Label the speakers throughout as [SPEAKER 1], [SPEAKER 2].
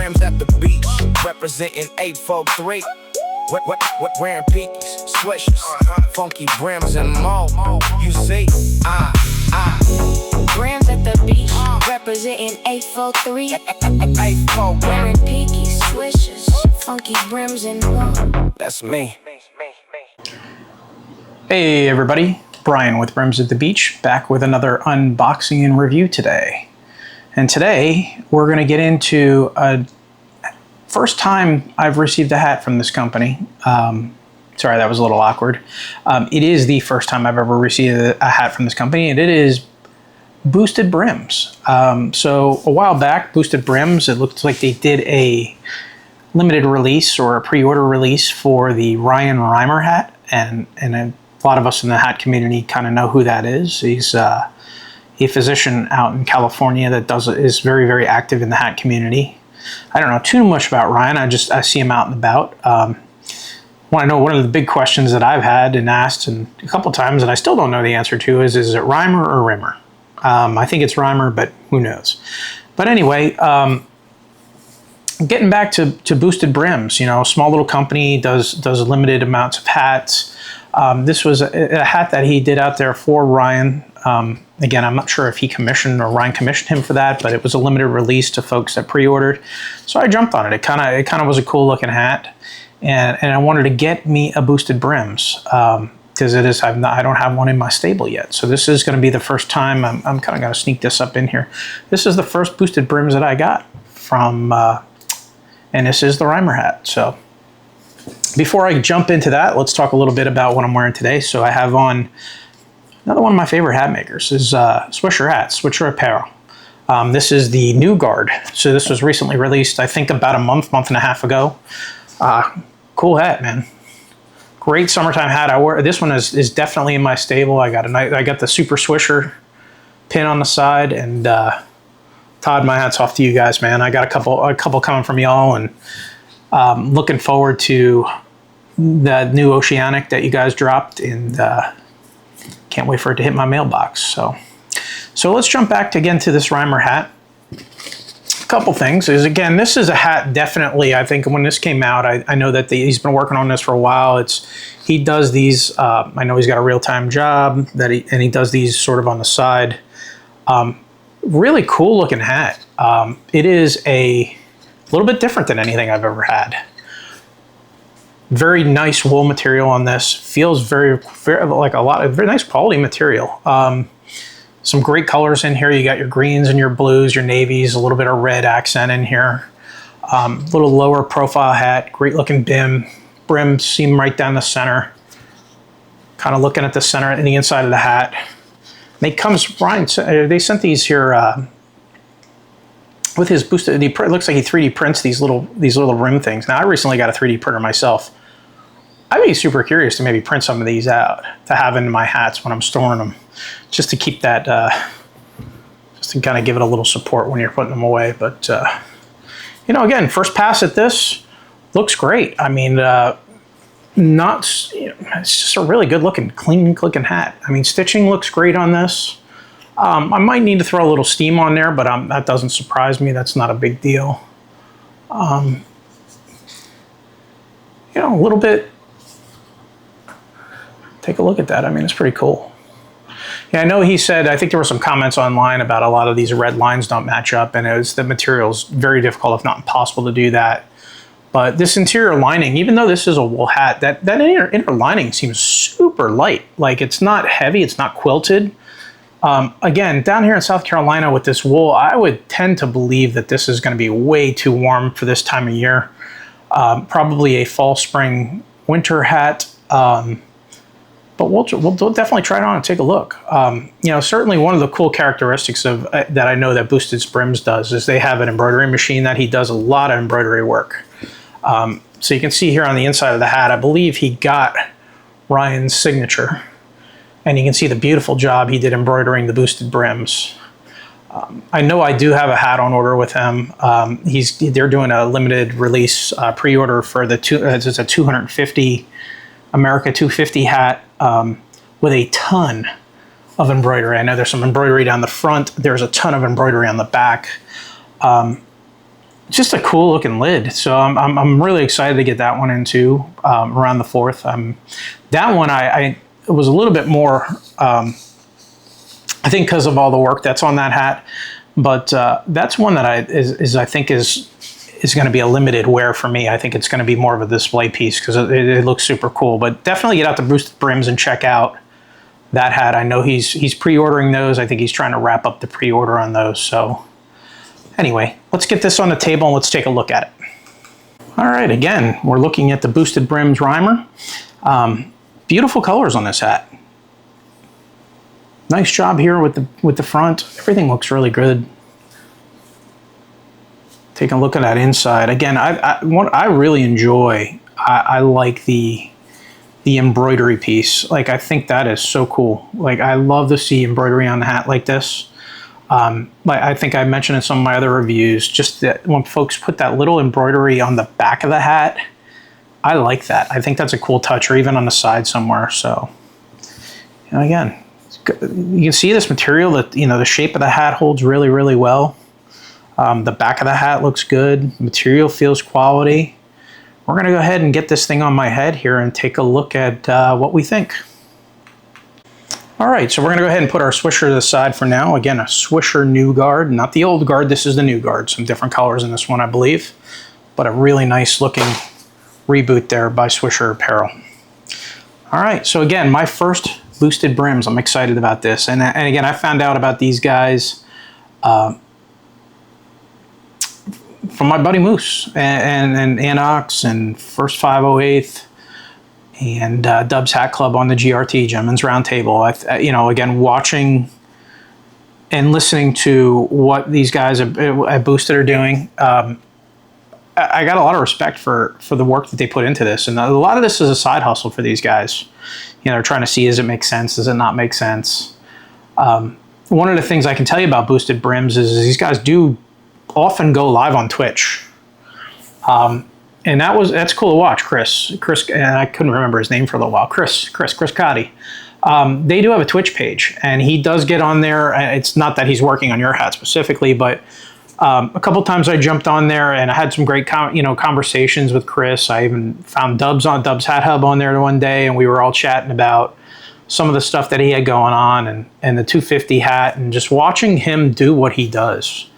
[SPEAKER 1] Brims at the beach, representing 843. Wearing peakies, swishers, funky brims and more. You see,
[SPEAKER 2] Brims at the beach, representing 843. Wearing peakies, swishers, funky brims and more.
[SPEAKER 1] That's me.
[SPEAKER 3] Hey everybody, Brian with Brims at the Beach, back with another unboxing and review today. And today we're going to get into a first time I've received a hat from this company. Sorry, that was a little awkward. It is the first time I've ever received a hat from this company, and it is Boosted Brims. So a while back, Boosted Brims, it looked like they did a limited release or a pre-order release for the Ryan Rimer hat, and a lot of us in the hat community kind of know who that is. He's a physician out in California that is very, very active in the hat community. I don't know too much about Ryan. I see him out and about. Want to know one of the big questions that I've had and asked and a couple times, and I still don't know the answer to, is it Rimer or Rimmer? I think it's Rimer, but who knows? But anyway, getting back to Boosted Brims, you know, a small little company does limited amounts of hats. This was a hat that he did out there for Ryan. Again, I'm not sure if he commissioned or Ryan commissioned him for that, but it was a limited release to folks that pre-ordered. So I jumped on it. It kind of was a cool looking hat, and I wanted to get me a Boosted Brims because I don't have one in my stable yet. So this is going to be the first time. I'm kind of going to sneak this up in here. This is the first Boosted Brims that I got from, and this is the Rimer hat. So before I jump into that, let's talk a little bit about what I'm wearing today. So I have on another one of my favorite hat makers is Swisher Hats, Swisher Apparel. This is the New Guard. So this was recently released, I think about a month and a half ago. Cool hat, man. Great summertime hat. This one is definitely in my stable. I got the Super Swisher pin on the side, and Todd, my hat's off to you guys, man. I got a couple coming from y'all, and looking forward to the new Oceanic that you guys dropped, and can't wait for it to hit my mailbox. So let's jump back again to this Rimer hat. A couple things is, again, this is a hat definitely, I think when this came out, I know that he's been working on this for a while. He does these, I know he's got a real-time job and he does these sort of on the side. Really cool looking hat. It is a little bit different than anything I've ever had. Very nice wool material on this. Feels very like a very nice quality material. Some great colors in here. You got your greens and your blues, your navies, a little bit of red accent in here. Little lower profile hat, great looking brim seam right down the center. Kind of looking at the center and the inside of the hat. Ryan, they sent these here with his boosted. It looks like he 3D prints these little rim things. Now I recently got a 3D printer myself. I'd be super curious to maybe print some of these out to have in my hats when I'm storing them, just to keep that, just to kind of give it a little support when you're putting them away. But you know, again, first pass at this looks great. I mean, it's just a really good looking, clean looking hat. I mean, stitching looks great on this. I might need to throw a little steam on there, but that doesn't surprise me. That's not a big deal. You know, a little bit. Take a look at that. I mean, it's pretty cool. Yeah, I know he said, I think there were some comments online about a lot of these red lines don't match up, and the material's very difficult, if not impossible, to do that. But this interior lining, even though this is a wool hat, that inner lining seems super light. Like, it's not heavy, it's not quilted. Again, down here in South Carolina with this wool, I would tend to believe that this is going to be way too warm for this time of year. Probably a fall, spring, winter hat. But we'll definitely try it on and take a look. You know, certainly one of the cool characteristics of that I know that Boosted Brims does is they have an embroidery machine that he does a lot of embroidery work. So you can see here on the inside of the hat, I believe he got Ryan's signature. And you can see the beautiful job he did embroidering the Boosted Brims. I know I do have a hat on order with him. They're doing a limited release pre-order for it's a 250 America 250 hat with a ton of embroidery. I know there's some embroidery down the front. There's a ton of embroidery on the back. just a cool looking lid. So I'm really excited to get that one into around the 4th. That one I was a little bit more, I think because of all the work that's on that hat, but that's one that I think is going to be a limited wear for me. I think it's going to be more of a display piece because it looks super cool. But definitely get out the Boosted Brims and check out that hat. I know he's pre-ordering those. I think he's trying to wrap up the pre-order on those. So anyway, let's get this on the table and let's take a look at it. All right, again, we're looking at the Boosted Brims Rimer. Beautiful colors on this hat. Nice job here with the front. Everything looks really good. Taking a look at that inside. Again, what I really enjoy, I like the embroidery piece. Like, I think that is so cool. Like, I love to see embroidery on the hat like this. Like I think I mentioned in some of my other reviews, just that when folks put that little embroidery on the back of the hat, I like that. I think that's a cool touch, or even on the side somewhere. So, and again, you can see this material that, the shape of the hat holds really, really well. The back of the hat looks good. Material feels quality. We're going to go ahead and get this thing on my head here and take a look at what we think. All right, so we're going to go ahead and put our swisher to the side for now. Again, a Swisher new guard, not the old guard. This is the new guard. Some different colors in this one, I believe, but a really nice looking reboot there by Swisher Apparel. All right, so again, my first Boosted Brims. I'm excited about this. And again, I found out about these guys from my buddy Moose and Anox and First 508th and Dub's Hat Club on the GRT, Gentlemen's Roundtable. Again, watching and listening to what these guys at Boosted are doing, I got a lot of respect for the work that they put into this. And a lot of this is a side hustle for these guys. They're trying to see, does it make sense? Does it not make sense? One of the things I can tell you about Boosted Brims is these guys do often go live on Twitch. And that's cool to watch. Chris, and I couldn't remember his name for a little while. Chris Cotty. They do have a Twitch page, and he does get on there. It's not that he's working on your hat specifically, but a couple times I jumped on there and I had some great conversations with Chris. I even found Dub's Hat Hub on there one day, and we were all chatting about some of the stuff that he had going on and the 250 hat, and just watching him do what he does.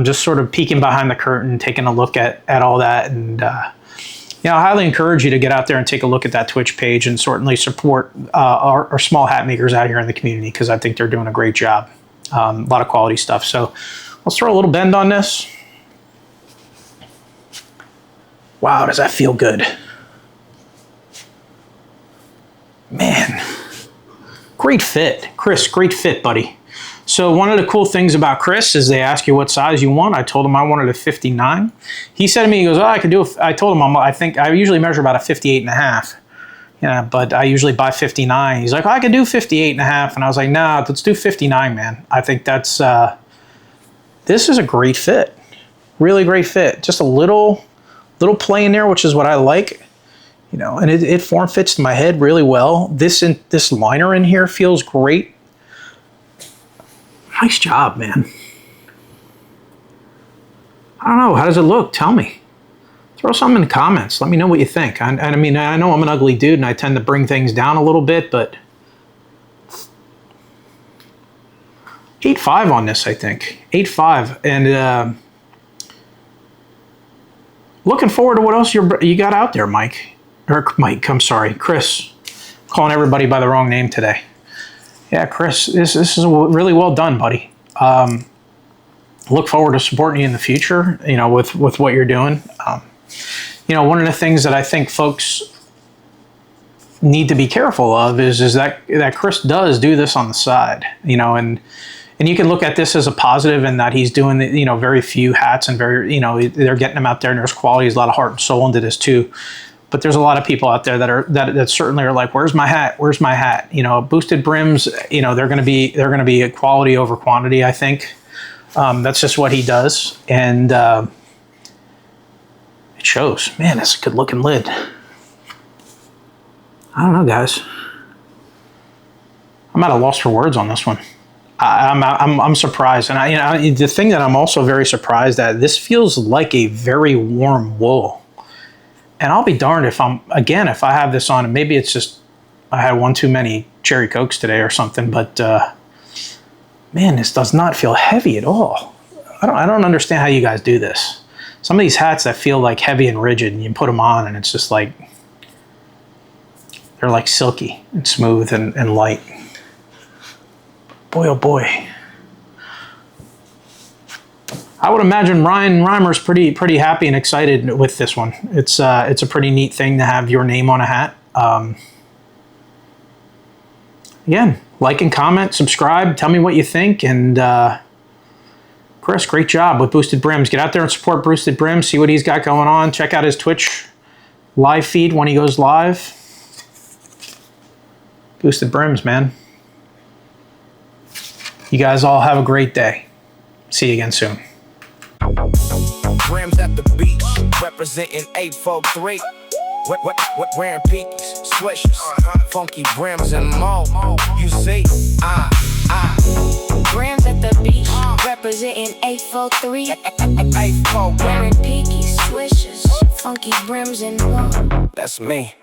[SPEAKER 3] Just sort of peeking behind the curtain, taking a look at all that. And I highly encourage you to get out there and take a look at that Twitch page, and certainly support our small hat makers out here in the community, because I think they're doing a great job. A lot of quality stuff. So let's throw a little bend on this. Wow, does that feel good? Man, great fit. Chris, great fit, buddy. So one of the cool things about Chris is they ask you what size you want. I told him I wanted a 59. He said to me, he goes, I could do I told him, I think I usually measure about a 58.5. Yeah, but I usually buy 59. He's like, I could do 58.5. And I was like, nah, let's do 59, man. I think that's, this is a great fit. Really great fit. Just a little play in there, which is what I like. And it form fits to my head really well. This liner in here feels great. Nice job, man. I don't know. How does it look? Tell me. Throw something in the comments. Let me know what you think. I mean, I know I'm an ugly dude and I tend to bring things down a little bit, but 8.5 on this, I think. 8.5. And looking forward to what else you got out there, Mike. Or Mike, I'm sorry. Chris. Calling everybody by the wrong name today. Yeah, Chris, this is really well done, buddy. Look forward to supporting you in the future, with what you're doing. One of the things that I think folks need to be careful of is that Chris does do this on the side, and you can look at this as a positive in that he's doing, very few hats, and they're getting them out there, and there's quality, there's a lot of heart and soul into this too. But there's a lot of people out there that certainly are like, where's my hat? Where's my hat? Boosted Brims, they're going to be a quality over quantity, I think. That's just what he does. And it shows. Man, that's a good looking lid. I don't know, guys. I'm at a loss for words on this one. I'm surprised, and the thing that I'm also very surprised at, this feels like a very warm wool, and I'll be darned if if I have this on, and maybe it's just I had one too many cherry cokes today or something, but man, this does not feel heavy at all. I don't understand how you guys do this. Some of these hats that feel like heavy and rigid, and you put them on, and it's just like they're like silky and smooth and light. Boy, oh boy. I would imagine Ryan Reimer's pretty happy and excited with this one. It's a pretty neat thing to have your name on a hat. Again, like and comment, subscribe, tell me what you think, and Chris, great job with Boosted Brims. Get out there and support Boosted Brims, see what he's got going on. Check out his Twitch live feed when he goes live. Boosted Brims, man. You guys all have a great day. See you again soon.
[SPEAKER 1] Brims at the beach, representing 843. Wearing peakies, swishes, funky brims and more. You see,
[SPEAKER 2] Brims at the beach, representing 843. Wearing peakies, swishes, funky brims and more.
[SPEAKER 1] That's me.